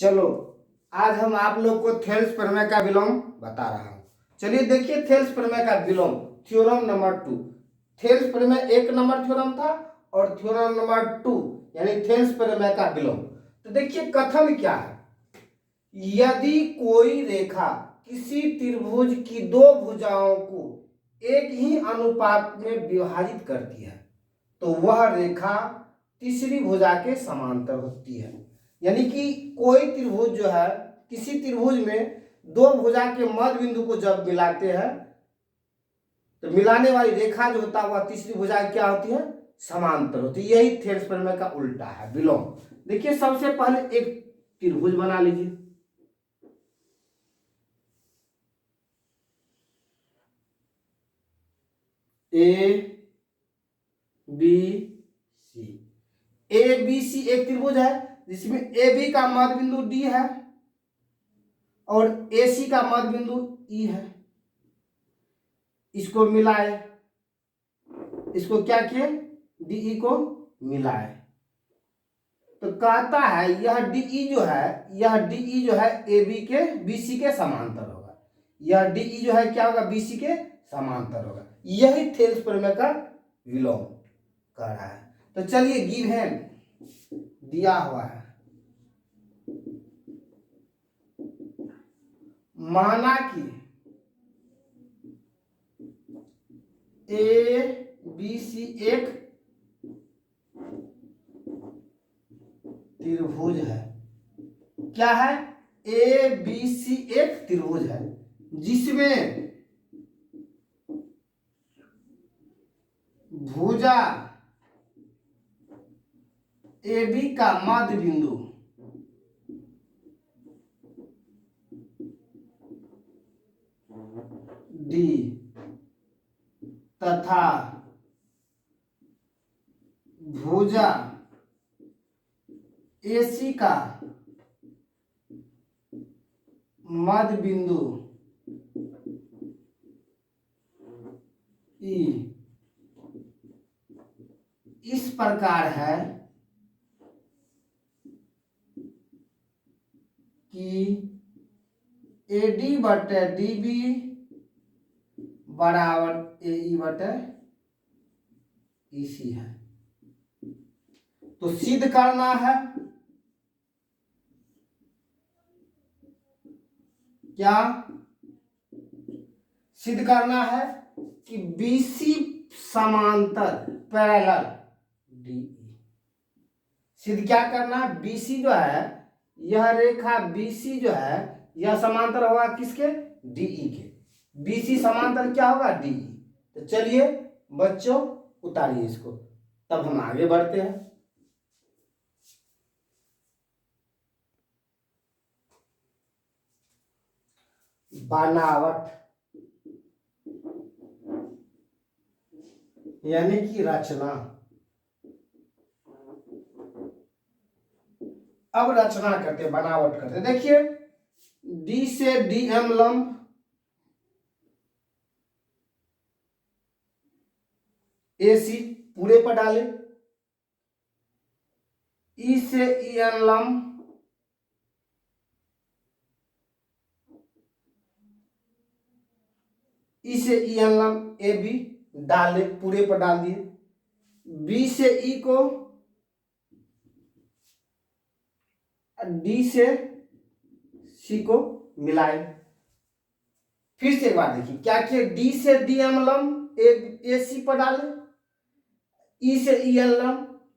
चलो आज हम आप लोग को थेल्स प्रमेय का विलोम बता रहा हूँ। चलिए देखिए थेल्स प्रमेय का विलोम थ्योरम नंबर 2। थेल्स प्रमेय 1 नंबर थ्योरम था और थ्योरम नंबर 2 यानी थेल्स प्रमेय का विलोम। तो देखिए कथन क्या है, यदि कोई रेखा किसी त्रिभुज की दो भुजाओं को एक ही अनुपात में विभाजित करती है तो वह रेखा तीसरी भुजा के समांतर होती है। यानी कि कोई त्रिभुज जो है, किसी त्रिभुज में दो भुजा के मध्य बिंदु को जब मिलाते हैं तो मिलाने वाली रेखा जो होता है वह तीसरी भुजा क्या होती है, समांतर होती है। यही थेल्स प्रमेय का उल्टा है, विलोम। देखिए सबसे पहले एक त्रिभुज बना लीजिए, A B C. A B C एक त्रिभुज है जिसमें ए बी का मध्य बिंदु डी है और ए सी का मध्य बिंदु ई है। इसको मिलाए, इसको क्या किए, डीई को मिलाए तो कहता है यह डीई जो है, यह डीई जो है ए बी के बीसी के समांतर होगा। यह डीई जो है क्या होगा, बीसी के समांतर होगा। यही थेल्स प्रमेय का विलोम कर रहा है। तो चलिए गिवन दिया हुआ है, माना कि ए बी सी एक त्रिभुज है। क्या है, ए बी सी एक त्रिभुज है जिसमें भुजा ए बी का मध्य बिंदु डी तथा भुजा एसी का मध्य बिंदु ई इस प्रकार है कि एडी बटे डीबी बराबर एई बटे ईसी है। तो सिद्ध करना है, क्या सिद्ध करना है कि बीसी समांतर पैरेलल डीई। सिद्ध क्या करना है, बीसी जो है, यह रेखा बीसी जो है यह समांतर होगा किसके, डीई के। बीसी समांतर क्या होगा, डीई। तो चलिए बच्चों उतारिए इसको, तब हम आगे बढ़ते हैं। बनावट यानी कि रचना। अब रचना करते, बनावट करते। देखिए डी से डीएम लंब, एसी पूरे पर डाले, ई से ईएन लंब, ई से ईएन लंब ए बी डाले, पूरे पर डाल दिए। बी से ई को, डी से सी को मिलाए। फिर से एक बार देखिए क्या किए, डी से डीएम लंब ए सी पर डाले, ई से ईएन लंब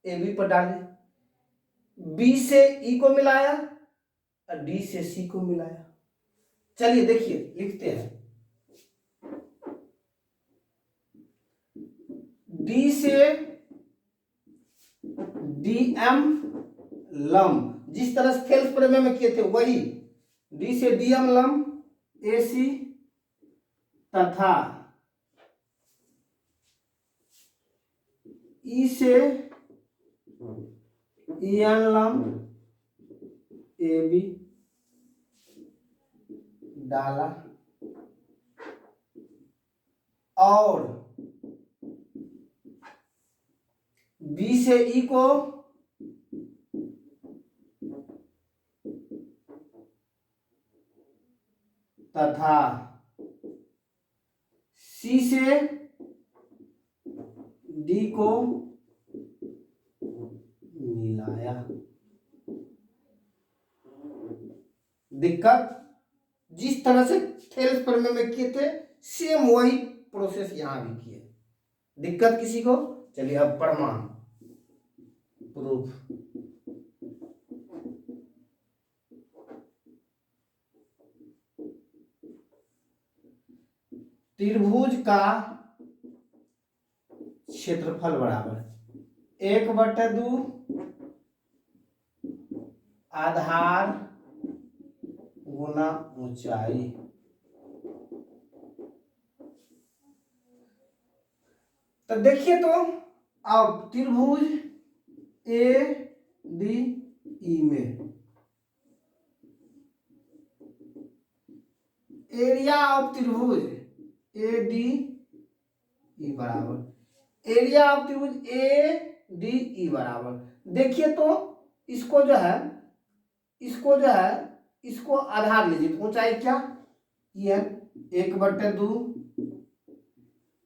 ए बी पर डाले, बी से ई को मिलाया और डी से सी को मिलाया। चलिए देखिए लिखते हैं, डी से डीएम लंब जिस तरह से थेल्स प्रमेय में किए थे वही, डी से डीएम लंब एसी तथा ई से ईएन लंब ए बी डाला और बी से ई को तथा सी से डी को मिलाया। दिक्कत जिस तरह से थेल्स प्रमेय में किए थे सेम वही प्रोसेस यहां भी किए। दिक्कत किसी को? चलिए अब प्रमाण प्रूफ। त्रिभुज का क्षेत्रफल बराबर 1/2 आधार गुना ऊंचाई। तो देखिए, तो अब त्रिभुज ए डी ई में एरिया ऑफ त्रिभुज ए डी ई बराबर एरिया ऑफ त्रिभुज ए डी ई बराबर, देखिए तो इसको जो है इसको आधार लीजिए तो ऊंचाई क्या? ये 1/2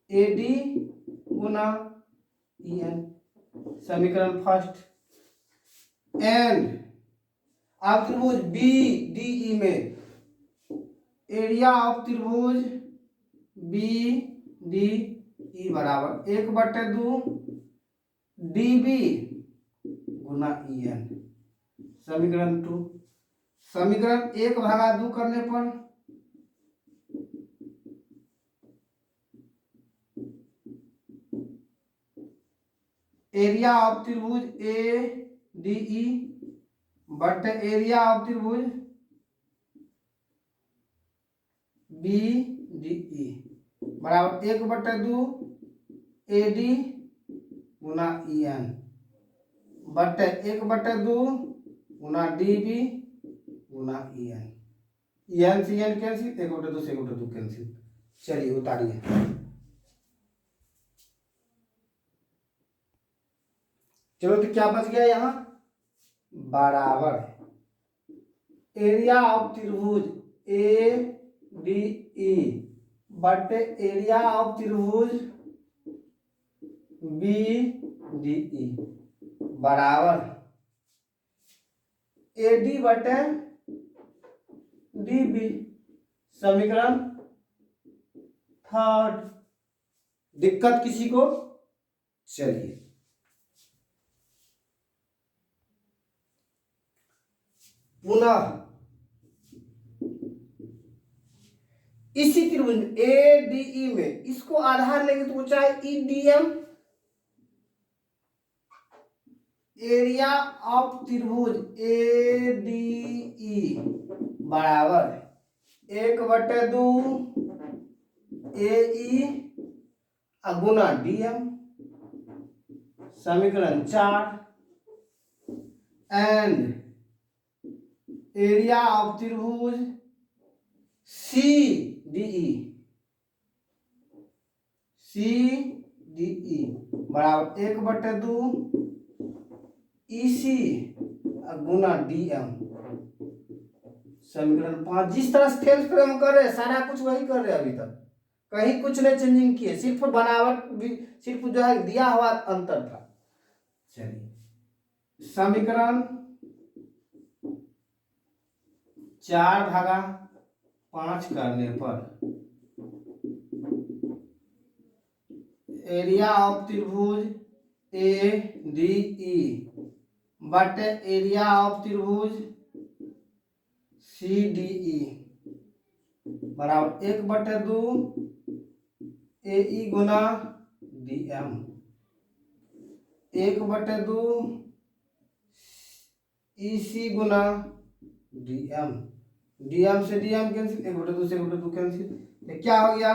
ए डी गुना ई एन, समीकरण फर्स्ट। एंड अब त्रिभुज बी डी ई में एरिया ऑफ त्रिभुज बी डी ई बराबर 1/2 डी बी गुना ई एन, समीकरण 2। समीकरण 1/2 करने पर एरिया ऑफ त्रिभुज A D E but area of त्रिभुज बी डी ई बराबर 1/2 ए डी गुना ई एन बट 1/2 गुना डी बी गुना E N. E N C N cancel, 1/2 से 1/2 कैंसिल। चलिए उतारिए। चलो तो क्या बच गया यहाँ? बराबर एरिया ऑफ त्रिभुज A D E but area of त्रिभुज बी डी ई बराबर ए डी बटे डी बी, समीकरण थर्ड। दिक्कत किसी को? चलिए पुनः इसी त्रिभुज ए डी ई में इसको आधार लेंगे तो ऊंचाई E D M, area of त्रिभुज ए डी ई बराबर 1/2 ए ई गुना डी एम, समीकरण 4। एंड एरिया ऑफ त्रिभुज सी डी ई बराबर 1/2 ई सी गुना डी एम, समीकरण 5। जिस तरह से थेल्स प्रमेय कर रहे सारा कुछ वही कर रहे अभी तक, कहीं कुछ नहीं चेंजिंग किए, सिर्फ बनावट भी सिर्फ जो है दिया हुआ अंतर था। चलिए समीकरण 4/5 करने पर एरिया ऑफ त्रिभुज A D E but area of त्रिभुज सी डी ई बराबर 1/2 ए ई गुना डी एम, 1/2 ई सी गुना डी एम, डी एम से डी एम कैंसिल, 1/2 से 1/2 कैंसिल। क्या हो गया?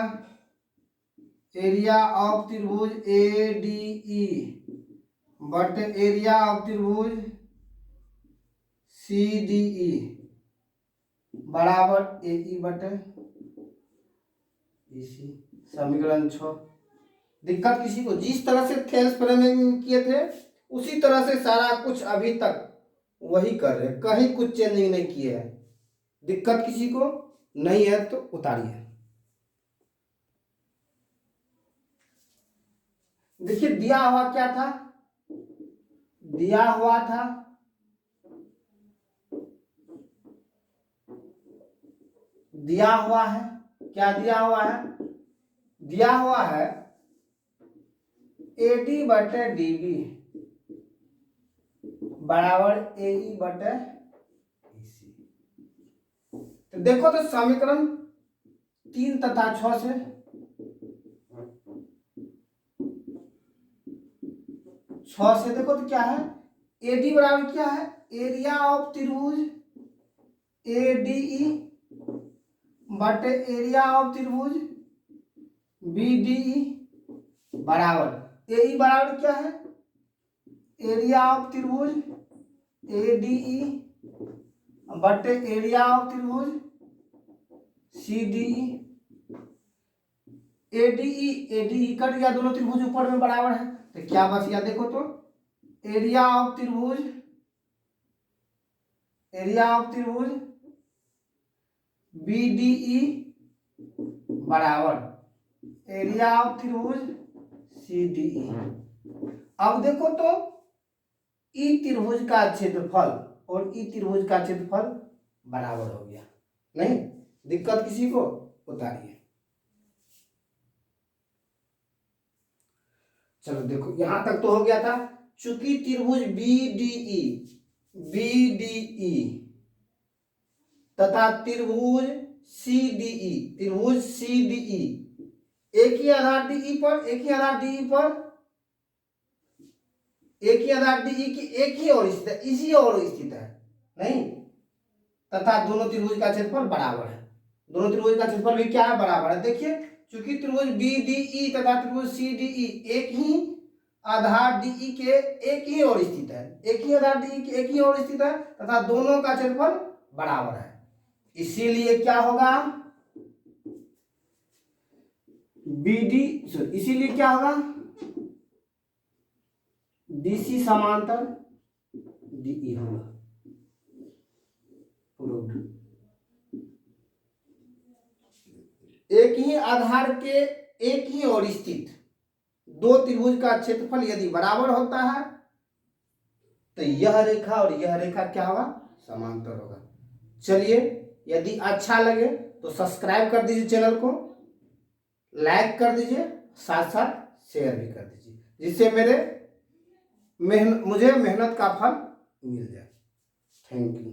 एरिया ऑफ त्रिभुज A D E but area of त्रिभुज सी डी ई बराबर ए ई बटे ई सी, समीकरण 6। दिक्कत किसी को? जिस तरह से थेल्स प्रमेय में किए थे उसी तरह से सारा कुछ अभी तक वही कर रहे, कहीं कुछ चेंजिंग नहीं किए है। दिक्कत किसी को? नहीं है तो उतारिए। देखिए दिया हुआ क्या था, दिया हुआ था दिया हुआ है, क्या दिया हुआ है, दिया हुआ है AD बटे DB बराबर AE बटे EC। तो देखो तो समीकरण 3 तथा 6 से, 6 से देखो तो क्या है, AD बराबर क्या है, एरिया ऑफ त्रिभुज ADE बटे एरिया ऑफ त्रिभुज BDE बराबर AE बराबर क्या है, एरिया ऑफ त्रिभुज ADE बटे एरिया ऑफ त्रिभुज CDE। ADE कट गया, दोनों त्रिभुज ऊपर में बराबर है, तो क्या बच गया देखो तो, एरिया ऑफ त्रिभुज BDE बराबर एरिया ऑफ त्रिभुज CDE। अब देखो तो ई त्रिभुज का क्षेत्रफल और ई त्रिभुज का क्षेत्रफल बराबर हो गया, नहीं दिक्कत किसी को, उतारिए। चलो देखो यहां तक तो हो गया था। चूंकि त्रिभुज BDE तथा त्रिभुज CDE एक ही आधार DE पर, एक ही आधार DE पर, एक ही आधार DE की एक ही ओर स्थित है, इसी ओर स्थित है, नहीं, तथा दोनों त्रिभुज का क्षेत्रफल बराबर है। दोनों त्रिभुज का क्षेत्रफल भी क्या है, बराबर है। देखिए चूंकि त्रिभुज BDE तथा त्रिभुज CDE एक ही आधार DE के एक ही ओर स्थित है, एक ही आधार DE के एक ही ओर स्थित है तथा दोनों का क्षेत्रफल बराबर है, इसीलिए क्या होगा, इसीलिए क्या होगा, BC समांतर DE होगा। एक ही आधार के एक ही ओर स्थित दो त्रिभुज का क्षेत्रफल यदि बराबर होता है तो यह रेखा और यह रेखा क्या होगा, समांतर होगा। चलिए यदि अच्छा लगे तो सब्सक्राइब कर दीजिए चैनल को, लाइक कर दीजिए, साथ साथ शेयर भी कर दीजिए, जिससे मुझे मेहनत का फल मिल जाए। Thank you.